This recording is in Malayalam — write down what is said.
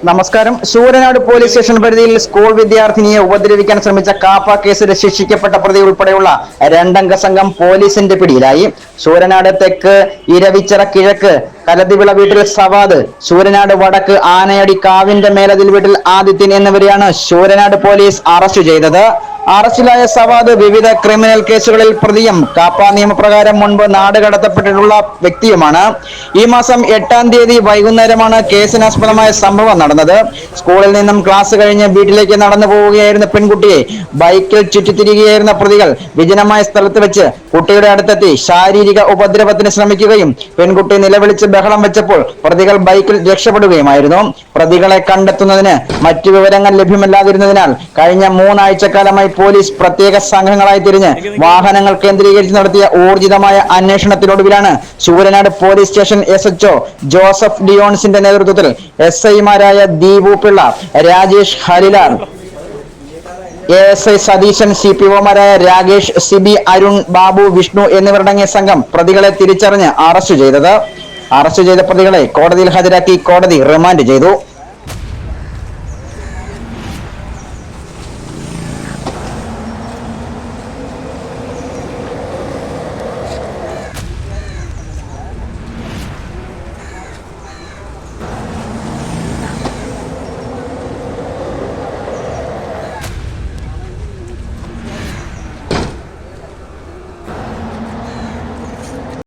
നമസ്കാരം. ശൂരനാട് പോലീസ് സ്റ്റേഷൻ പരിധിയിൽ സ്കൂൾ വിദ്യാർത്ഥിനിയെ ഉപദ്രവിക്കാൻ ശ്രമിച്ച കാപ്പ കേസിൽ ശിക്ഷിക്കപ്പെട്ട പ്രതി ഉൾപ്പെടെയുള്ള രണ്ടംഗ സംഘം പോലീസിന്റെ പിടിയിലായി. ശൂരനാട് തെക്ക് ഇരവിച്ചിറ കിഴക്ക് കലതിവിള വീട്ടിൽ സവാദ്, ശൂരനാട് വടക്ക് ആനയടി കാവിന്റെ മേലതിൽ വീട്ടിൽ ആദിത്യൻ എന്നിവരെയാണ് ശൂരനാട് പോലീസ് അറസ്റ്റ് ചെയ്തത്. അറസ്റ്റിലായ സവാദ് വിവിധ ക്രിമിനൽ കേസുകളിൽ പ്രതിയും കാപ്പ നിയമപ്രകാരം മുൻപ് നാട് കടത്തപ്പെട്ടിട്ടുള്ള വ്യക്തിയുമാണ്. ഈ മാസം 8-ാം തീയതി വൈകുന്നേരമാണ് കേസിനാസ്പദമായ സംഭവം നടന്നത്. സ്കൂളിൽ നിന്നും ക്ലാസ് കഴിഞ്ഞ് വീട്ടിലേക്ക് നടന്നു പോവുകയായിരുന്ന പെൺകുട്ടിയെ ബൈക്കിൽ ചുറ്റിത്തിരികയായിരുന്ന പ്രതികൾ വിജനമായ സ്ഥലത്ത് വെച്ച് കുട്ടിയുടെ അടുത്തെത്തി ശാരീരിക ഉപദ്രവത്തിന് ശ്രമിക്കുകയും പെൺകുട്ടി നിലവിളിച്ച് ബഹളം വെച്ചപ്പോൾ പ്രതികൾ ബൈക്കിൽ രക്ഷപ്പെടുകയുമായിരുന്നു. പ്രതികളെ കണ്ടെത്തുന്നതിന് മറ്റു വിവരങ്ങൾ ലഭ്യമല്ലാതിരുന്നതിനാൽ കഴിഞ്ഞ 3 ആഴ്ചക്കാലമായി പോലീസ് പ്രത്യേക സംഘങ്ങളായി തിരിഞ്ഞ് വാഹനങ്ങൾ കേന്ദ്രീകരിച്ച് നടത്തിയ ഊർജിതമായ അന്വേഷണത്തിനൊടുവിലാണ് Sooranad police station SHO Joseph ഡിയോൺസിന്റെ നേതൃത്വത്തിൽ SI-മാരായ ദീപു പിള്ള, രാജേഷ്, ഹരിലാൽ, ASI സതീശൻ, CPO-മാരായ രാകേഷ്, സിബി, അരുൺ, ബാബു, വിഷ്ണു എന്നിവരടങ്ങിയ സംഘം പ്രതികളെ തിരിച്ചറിഞ്ഞ് അറസ്റ്റ് ചെയ്തത്. അറസ്റ്റ് ചെയ്ത പ്രതികളെ കോടതിയിൽ ഹാജരാക്കി കോടതി റിമാൻഡ് ചെയ്തു.